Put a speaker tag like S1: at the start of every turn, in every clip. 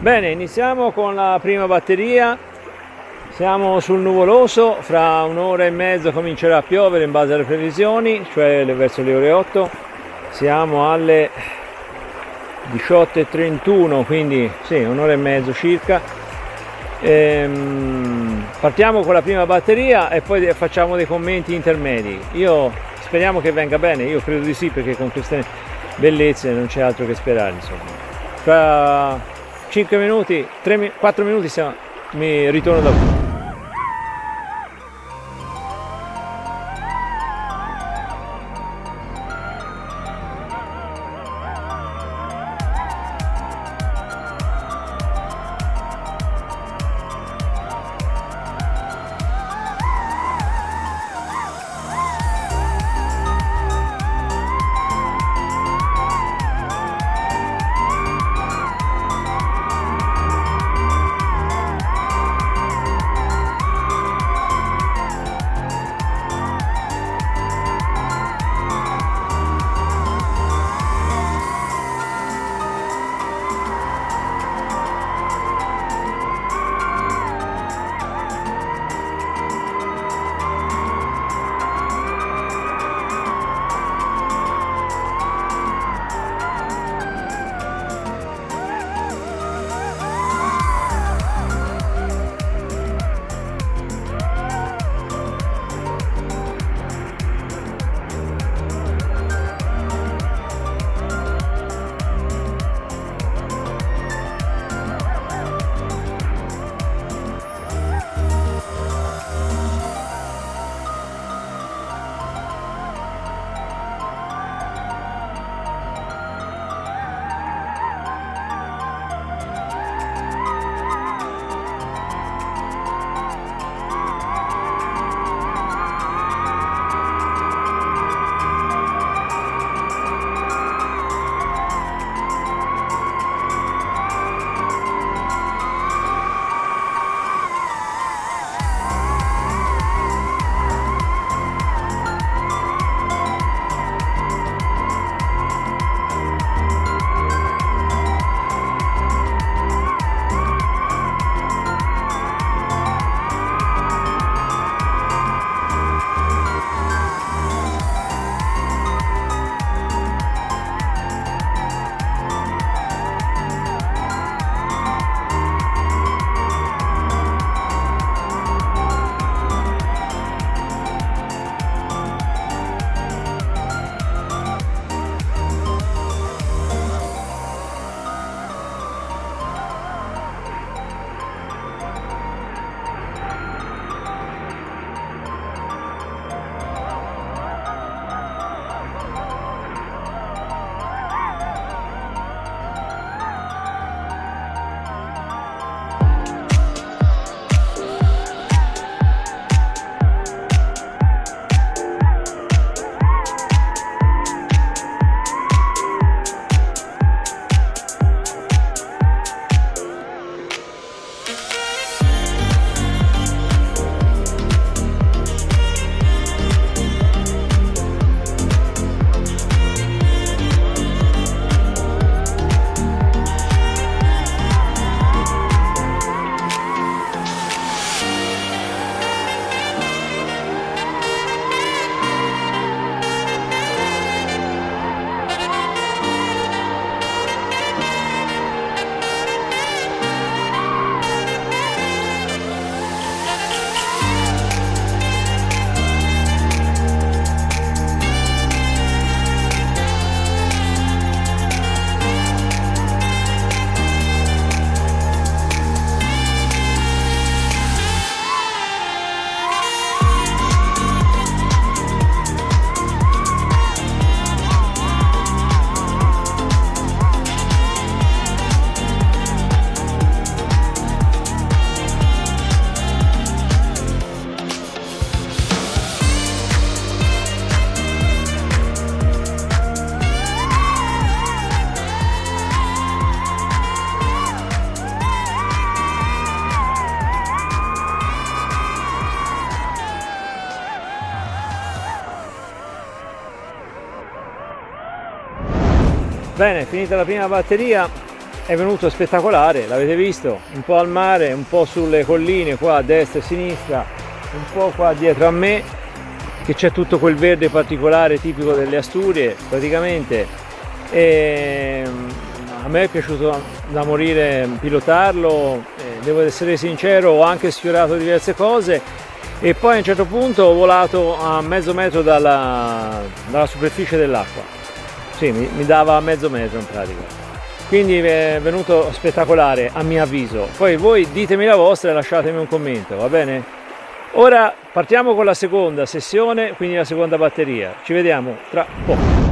S1: Bene, iniziamo con la prima batteria. Siamo sul nuvoloso, fra un'ora e mezzo comincerà a piovere in base alle previsioni, cioè verso le ore 8. Siamo alle 18:31, quindi sì, un'ora e mezzo circa. Partiamo con la prima batteria e poi facciamo dei commenti intermedi. Speriamo che venga bene, io credo di sì, perché con queste bellezze non c'è altro che sperare, insomma. Fra 5 minuti, 4 minuti mi ritorno da voi. Bene, finita la prima batteria, è venuto spettacolare, l'avete visto, un po' al mare, un po' sulle colline qua a destra e a sinistra, un po' qua dietro a me, che c'è tutto quel verde particolare tipico delle Asturie praticamente. E a me è piaciuto da morire pilotarlo, devo essere sincero, ho anche sfiorato diverse cose e poi a un certo punto ho volato a mezzo metro dalla superficie dell'acqua. Sì, mi dava a mezzo metro in pratica. Quindi è venuto spettacolare a mio avviso. Poi voi ditemi la vostra e lasciatemi un commento, va bene? Ora partiamo con la seconda sessione, quindi la seconda batteria. Ci vediamo tra poco.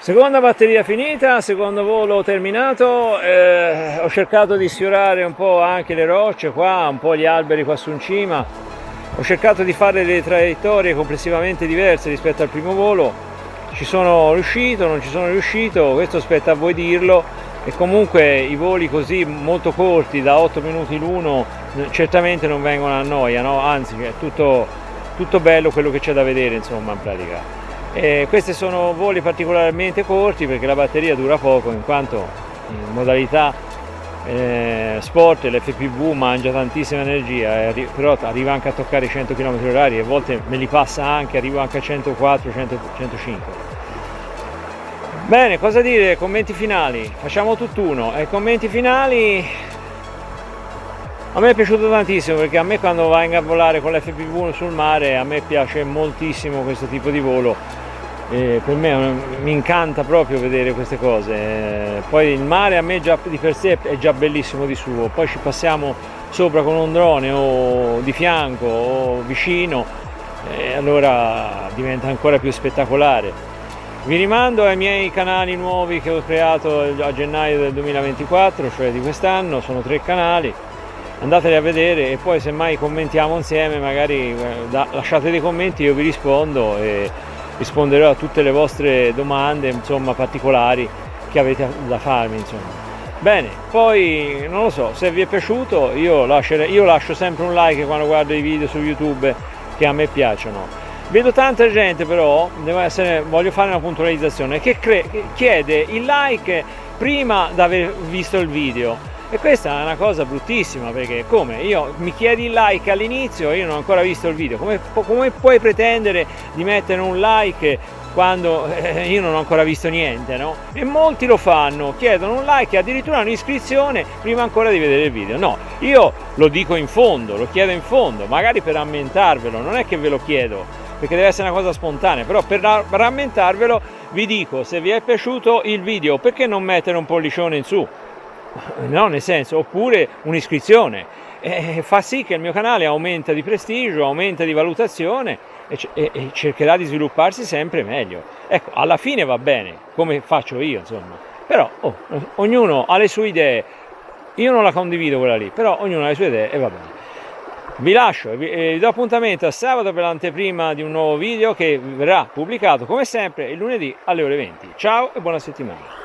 S1: Seconda batteria finita, secondo volo terminato, ho cercato di sfiorare un po' anche le rocce qua, un po' gli alberi qua su in cima, ho cercato di fare delle traiettorie complessivamente diverse rispetto al primo volo, ci sono riuscito, non ci sono riuscito, questo spetta a voi dirlo, e comunque i voli così molto corti, da 8 minuti l'uno, certamente non vengono a noia, no? Anzi è tutto bello quello che c'è da vedere, insomma, in pratica. Questi sono voli particolarmente corti perché la batteria dura poco, in quanto in modalità sport l'FPV mangia tantissima energia, però arriva anche a toccare i 100 km/h e a volte me li passa anche, arrivo anche a 104, 105. Bene, cosa dire? Commenti finali, facciamo tutt'uno. Commenti finali, a me è piaciuto tantissimo perché a me quando vengo a volare con l'FPV sul mare, a me piace moltissimo questo tipo di volo, per me mi incanta proprio vedere queste cose. Poi il mare a me già di per sé è già bellissimo di suo, poi ci passiamo sopra con un drone o di fianco o vicino, e allora diventa ancora più spettacolare. Vi rimando ai miei canali nuovi che ho creato a gennaio del 2024, cioè di quest'anno, sono 3 canali, andateli a vedere e poi semmai commentiamo insieme, magari lasciate dei commenti, io vi rispondo e risponderò a tutte le vostre domande, insomma, particolari che avete da farmi, insomma. Bene, poi non lo so, se vi è piaciuto io lascio sempre un like quando guardo i video su YouTube che a me piacciono. Vedo tanta gente però, voglio fare una puntualizzazione, che chiede il like prima di aver visto il video, e questa è una cosa bruttissima, perché come? Mi chiedi il like all'inizio e io non ho ancora visto il video, come puoi pretendere di mettere un like quando io non ho ancora visto niente, no? E molti lo fanno, chiedono un like e addirittura un'iscrizione prima ancora di vedere il video. No, io lo dico in fondo, lo chiedo in fondo, magari per rammentarvelo, non è che ve lo chiedo perché deve essere una cosa spontanea, però per rammentarvelo vi dico: se vi è piaciuto il video, perché non mettere un pollicione in su? No, nel senso, oppure un'iscrizione, fa sì che il mio canale aumenta di prestigio, aumenta di valutazione e cercherà di svilupparsi sempre meglio. Ecco, alla fine va bene, come faccio io, insomma. Però ognuno ha le sue idee, io non la condivido quella lì, però ognuno ha le sue idee e va bene. Vi lascio e vi do appuntamento a sabato per l'anteprima di un nuovo video che verrà pubblicato come sempre il lunedì alle ore 20. Ciao e buona settimana.